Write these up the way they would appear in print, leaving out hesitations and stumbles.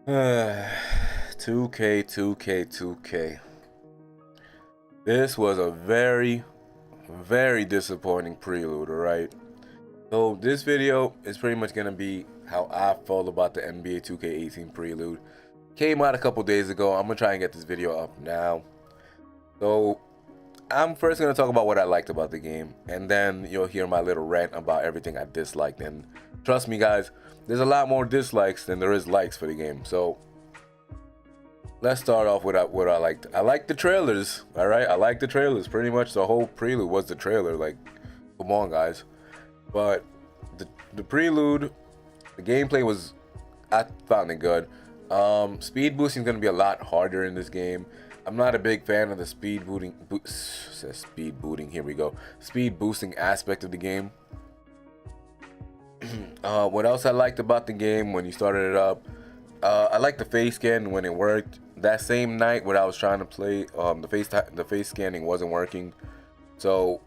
2K, 2K, 2K. This was a very, very disappointing prelude, alright? So this video is pretty much going to be how I felt about the NBA 2K18 prelude. Came out a couple days ago. I'm going to try and get this video up now. So I'm first going to talk about what I liked about the game, and then you'll hear my little rant about everything I disliked. And trust me guys, there's a lot more dislikes than there is likes for the game. So let's start off with what I liked. I liked the trailers, all right? I liked the trailers. Pretty much the whole prelude was the trailer. Like, come on, guys. But the prelude, the gameplay was, I found it good. Speed boosting is going to be a lot harder in this game. I'm not a big fan of the speed boosting aspect of the game. What else I liked about the game when you started it up, I liked the face scan when it worked. That same night when I was trying to play, the face scanning wasn't working. So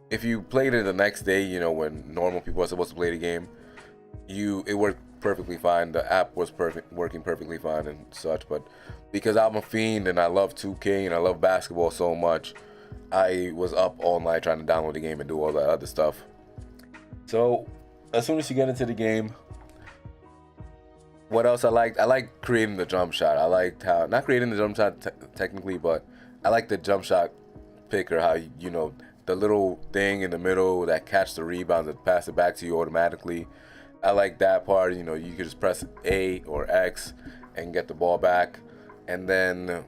if you played it the next day, you know, when normal people are supposed to play the game, it worked perfectly fine. The app was working perfectly fine and such. But because I'm a fiend and I love 2K and I love basketball so much, I was up all night trying to download the game and do all that other stuff. So as soon as you get into the game, what else I liked? I liked creating the jump shot. I liked how, not creating the jump shot technically, but I like the jump shot picker, how, you know, the little thing in the middle that catch the rebound and pass it back to you automatically. I like that part. You know, you could just press A or X and get the ball back. And then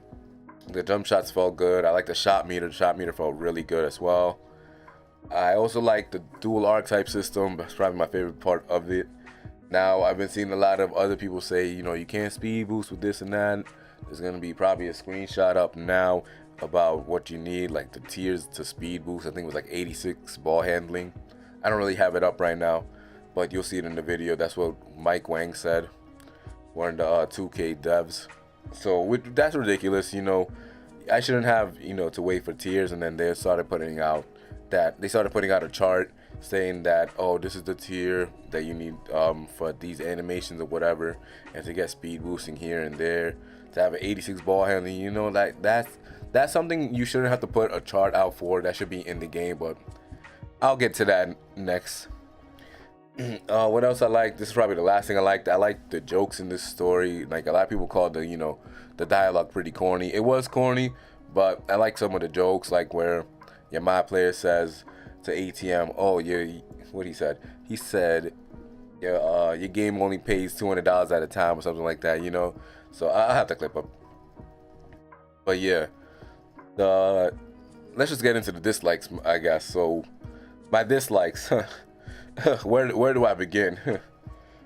the jump shots felt good. I like the shot meter. The shot meter felt really good as well. I also like the dual archetype system. That's probably my favorite part of it. Now, I've been seeing a lot of other people say, you know, you can't speed boost with this and that. There's going to be probably a screenshot up now about what you need, like the tiers to speed boost. I think it was like 86 ball handling. I don't really have it up right now, but you'll see it in the video. That's what Mike Wang said, one of the 2K devs. So that's ridiculous, you know. I shouldn't have, you know, to wait for tiers, and then they started putting out a chart saying that, oh, this is the tier that you need for these animations or whatever, and to get speed boosting here and there, to have an 86 ball handling, you know, like that's something you shouldn't have to put a chart out for. That should be in the game, but I'll get to that next. What else I like? This is probably the last thing I liked. I liked the jokes in this story. Like, a lot of people called the dialogue pretty corny. It was corny, but I like some of the jokes, like where my player says to ATM, oh, what he said? He said, your game only pays $200 at a time or something like that, you know? So I'll have to clip up. But yeah, let's just get into the dislikes, I guess. So my dislikes, where do I begin?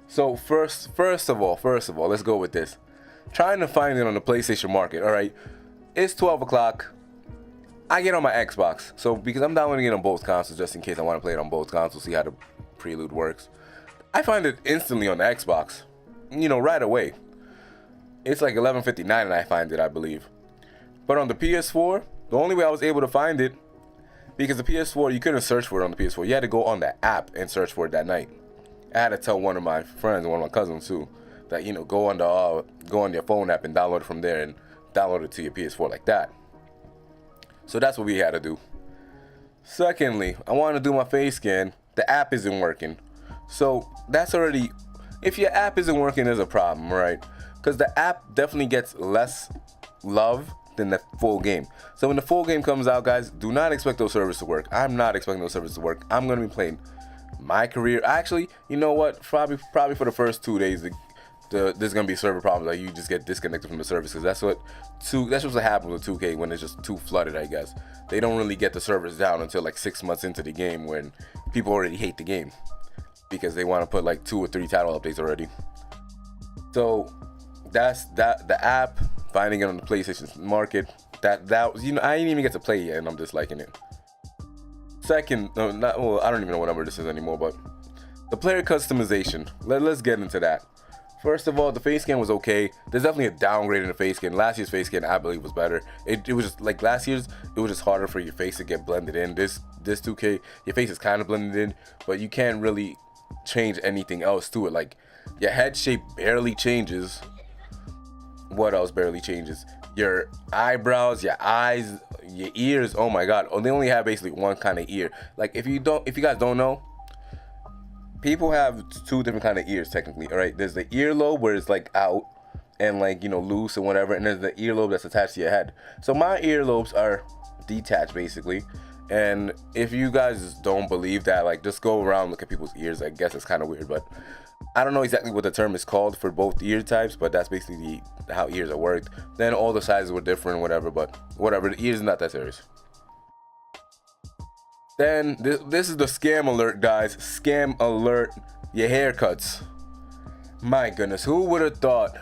So first of all, let's go with this. Trying to find it on the PlayStation Market, all right? It's 12 o'clock. I get on my Xbox, so because I'm downloading it on both consoles just in case I want to play it on both consoles, see how the prelude works. I find it instantly on the Xbox, you know, right away. It's like 11:59 and I find it, I believe. But on the PS4, the only way I was able to find it, because the PS4, you couldn't search for it on the PS4. You had to go on the app and search for it that night. I had to tell one of my friends, one of my cousins too, that, you know, go on your phone app and download it from there and download it to your PS4 like that. So that's what we had to do. Secondly, I want to do my face scan. The app isn't working. So that's already, if your app isn't working, there's a problem, right? Because the app definitely gets less love than the full game. So when the full game comes out, guys, do not expect those servers to work. I'm not expecting those servers to work. I'm going to be playing my career. Actually, you know what? Probably for the first 2 days, there's gonna be server problems. Like, you just get disconnected from the service, because that's what happens with 2K when it's just too flooded. I guess they don't really get the servers down until like 6 months into the game, when people already hate the game because they want to put like 2 or 3 title updates already. So that's that. The app, finding it on the PlayStation Market, that was, you know, I didn't even get to play it yet, and I'm disliking it. Second, no, not well. I don't even know what number this is anymore, but the player customization. Let's get into that. First of all, the face scan was okay. There's definitely a downgrade in the face scan. Last year's face scan, I believe, was better. It was just like last year's. It was just harder for your face to get blended in. This 2K, your face is kind of blended in, but you can't really change anything else to it. Like, your head shape barely changes, What else barely changes? Your eyebrows, your eyes, your ears. Oh my god. Oh, they only have basically one kind of ear. Like if you guys don't know, people have two different kind of ears technically. All right. There's the earlobe where it's like out and like, you know, loose and whatever, and there's the earlobe that's attached to your head. So my earlobes are detached basically. And if you guys don't believe that, like, just go around, look at people's ears. I guess it's kind of weird, but I don't know exactly what the term is called for both ear types, but that's basically how ears are worked. Then all the sizes were different, whatever, but whatever. The ears is not that serious. Then this is the scam alert, guys. Scam alert. Your haircuts. My goodness, who would have thought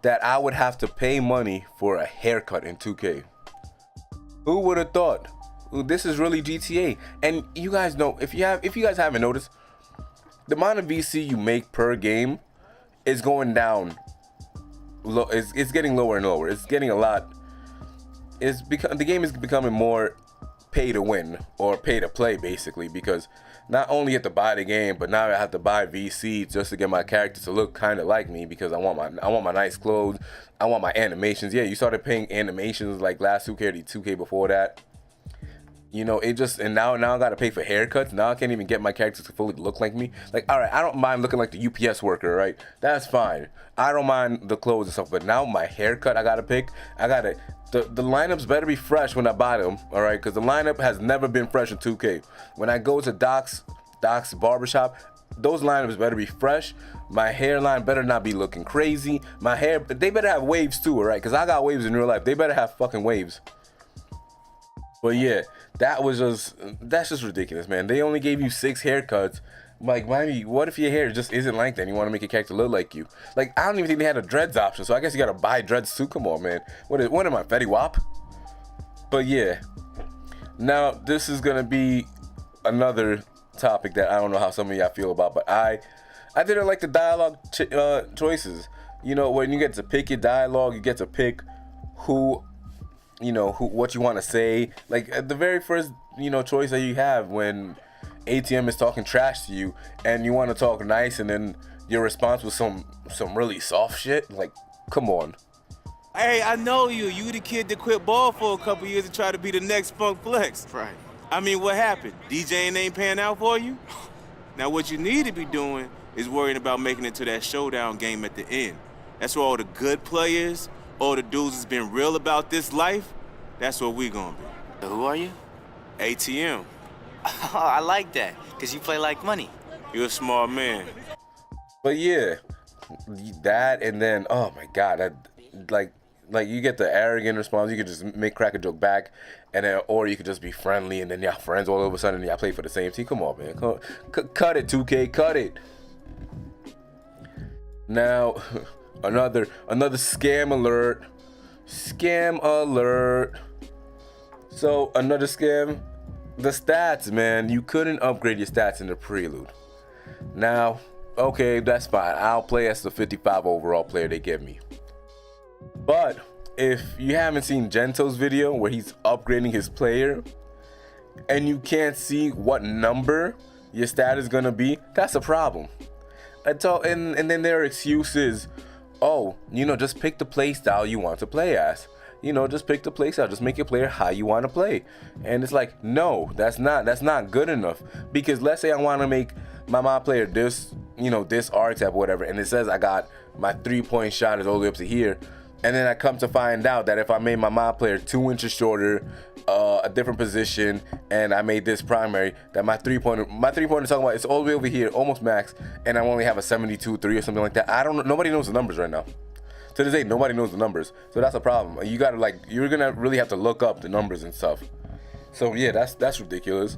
that I would have to pay money for a haircut in 2K? Who would have thought? This is really GTA. And you guys know, if you guys haven't noticed, the amount of VC you make per game is going down. It's getting lower and lower. It's getting a lot. The game is becoming more pay to win or pay to play basically, because not only you have to buy the game, but now I have to buy VC just to get my character to look kind of like me, because I want my nice clothes, I want my animations. Yeah, you started paying animations like last 2K or the 2K before that. You know, it just, and now I gotta pay for haircuts. Now I can't even get my characters to fully look like me. Like, all right, I don't mind looking like the UPS worker, right? That's fine. I don't mind the clothes and stuff, but now my haircut I gotta pick. The lineups better be fresh when I buy them, all right? Because the lineup has never been fresh in 2K. When I go to Doc's barbershop, those lineups better be fresh. My hairline better not be looking crazy. My hair, they better have waves too, all right? Because I got waves in real life. They better have fucking waves. But yeah, that's just ridiculous, man. They only gave you 6 haircuts. Like, what if your hair just isn't like that and you want to make your character look like you? Like, I don't even think they had a dreads option, so I guess you gotta buy dreads too. Come on, man. What am I, Fetty Wap? But yeah, now this is gonna be another topic that I don't know how some of y'all feel about, but I didn't like the dialogue choices. You know, when you get to pick your dialogue, you get to pick what you want to say. Like at the very first, choice that you have when ATM is talking trash to you and you want to talk nice, and then your response was some really soft shit. Like, come on. Hey, I know you. You the kid that quit ball for a couple years and tried to be the next Funk Flex. Right. I mean, what happened? DJing ain't paying out for you? Now, what you need to be doing is worrying about making it to that showdown game at the end. That's where all the good players, all the dudes that's been real about this life, that's where we gonna be. Who are you? ATM. Oh, I like that, because you play like money. You're a smart man. But yeah, that, and then, oh my God, like you get the arrogant response. You could just crack a joke back, and then, or you could just be friendly, and then y'all friends all of a sudden, and y'all play for the same team. Come on, man. Cut it, 2K. Cut it. Now, another scam alert. Scam alert. So, another scam. The stats, man. You couldn't upgrade your stats in the Prelude. Now, okay, that's fine. I'll play as the 55 overall player they give me. But if you haven't seen Gento's video where he's upgrading his player and you can't see what number your stat is gonna be, that's a problem. And then there are excuses. Oh, just pick the play style you want to play as. Just pick the play style. Just make your player how you want to play. And it's like, no, that's not good enough. Because let's say I want to make my player this archetype or whatever, and it says I got my 3-point shot is all the way up to here. And then I come to find out that if I made my player 2 inches shorter, a different position, and I made this primary, that my 3-pointer talking about it's all the way over here, almost max, and I only have a 72-3 or something like that. I don't know. Nobody knows the numbers right now. To this day, nobody knows the numbers. So that's a problem. You gotta you're gonna really have to look up the numbers and stuff. So yeah, that's ridiculous.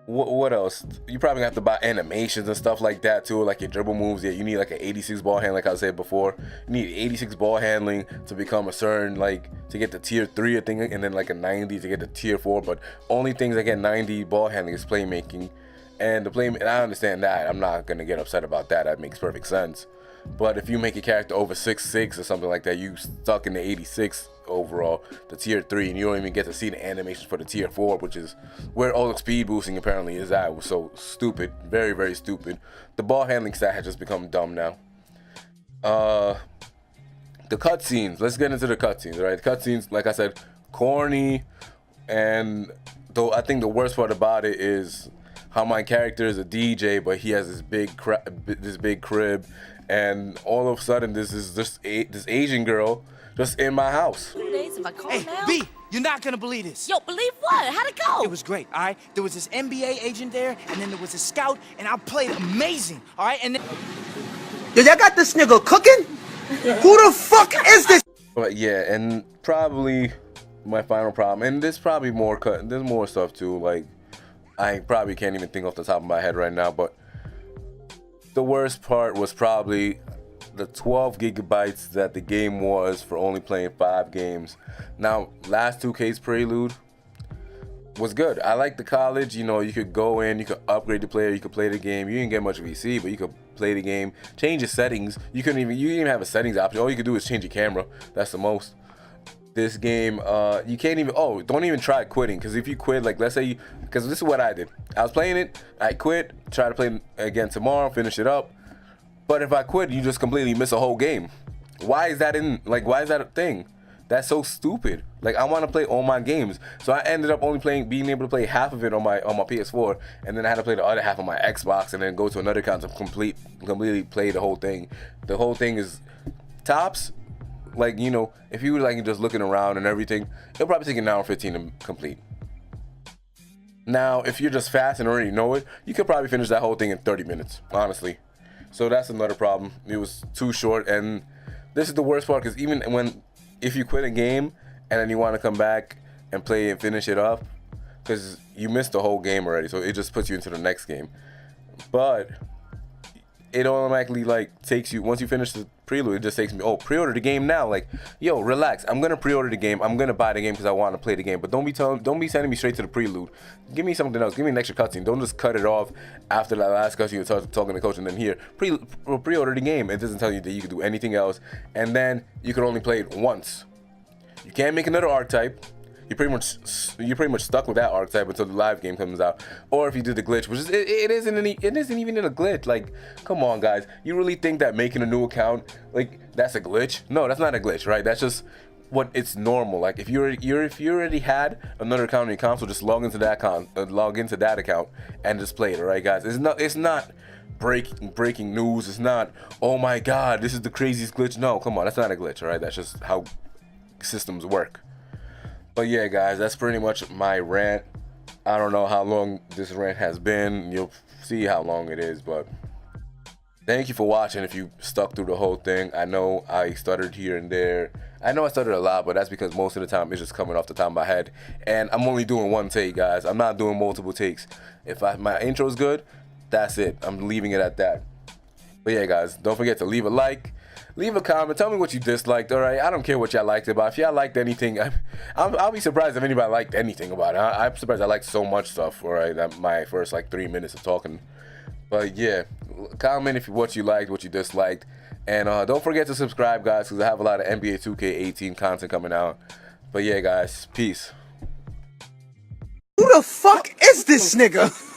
What else? You probably have to buy animations and stuff like that too, like your dribble moves. Yeah, you need like an 86 ball handling, like I said before. You need 86 ball handling to become a certain, to get the tier 3, I think, and then like a 90 to get the tier 4. But only things that get 90 ball handling is playmaking. And I understand that. I'm not gonna get upset about that. That makes perfect sense. But if you make a character over 6'6" or something like that, you stuck in the 86 overall, the tier 3, and you don't even get to see the animations for the tier 4, which is where all the speed boosting apparently is at. It was so stupid, very, very stupid. The ball handling stat has just become dumb now. The cutscenes. Let's get into the cutscenes, right? Cutscenes, like I said, corny, and though I think the worst part about it is how my character is a DJ, but he has this big crib, and all of a sudden this is just this Asian girl just in my house. 2 days if I call Hey, now. B, you're not gonna believe this. Yo, believe what? How'd it go? It was great, all right? There was this NBA agent there, and then there was a scout, and I played amazing, all right? And then... Yo, y'all got this nigga cooking? Who the fuck is this? But yeah, and probably my final problem, and there's probably more there's more stuff too, like I probably can't even think off the top of my head right now, but the worst part was probably the 12 gigabytes that the game was for only playing 5 games. Now, last 2K's Prelude was good. I like the college, you know, you could go in, you could upgrade the player, you could play the game. You didn't get much VC, but you could play the game, change the settings. You didn't even have a settings option. All you could do is change your camera. That's the most. This game, you can't even, don't even try quitting, because if you quit, like let's say because this is what I did. I was playing it, I quit, try to play again tomorrow, finish it up. But if I quit, you just completely miss a whole game. Why is that why is that a thing? That's so stupid. Like, I want to play all my games. So I ended up only being able to play half of it on my PS4, and then I had to play the other half on my Xbox, and then go to another account to completely play the whole thing. The whole thing is tops. Like, you know, if you were like just looking around and everything, it'll probably take an hour 15 to complete. Now, if you're just fast and already know it, you could probably finish that whole thing in 30 minutes, honestly. So that's another problem. It was too short, and this is the worst part, because even if you quit a game and then you want to come back and play and finish it up, because you missed the whole game already, so it just puts you into the next game. But it automatically like takes you, once you finish the Prelude, it just takes me, pre-order the game now. Like, yo, relax, I'm gonna pre-order the game, I'm gonna buy the game because I want to play the game, but don't be sending me straight to the Prelude. Give me something else, give me an extra cutscene. Don't just cut it off after that last cutscene you're talking to coach, and then here pre-order the game. It doesn't tell you that you can do anything else, and then you can only play it once. You can't make another archetype. You're pretty much stuck with that archetype until the live game comes out. Or if you do the glitch, which is it isn't even in a glitch. Like, come on, guys, you really think that making a new account, like, that's a glitch? No, that's not a glitch, right? That's just what it's normal. Like, if you already had another account on your console, just log into that account and just play it, alright, guys? It's not breaking news. It's not, oh my god, this is the craziest glitch. No, come on, that's not a glitch, alright? That's just how systems work. But yeah, guys, that's pretty much my rant. I don't know how long this rant has been. You'll see how long it is, but thank you for watching if you stuck through the whole thing. I know I stuttered here and there. I know I stuttered a lot, but that's because most of the time it's just coming off the top of my head. And I'm only doing one take, guys. I'm not doing multiple takes. If my intro's good, that's it. I'm leaving it at that. But yeah, guys, don't forget to leave a like. Leave a comment. Tell me what you disliked. All right, I don't care what y'all liked about. If y'all liked anything, I'll be surprised if anybody liked anything about it. I'm surprised I liked so much stuff. All right, that my first like 3 minutes of talking. But yeah, comment if what you liked, what you disliked, and don't forget to subscribe, guys, because I have a lot of NBA 2K18 content coming out. But yeah, guys, peace. Who the fuck is this nigga?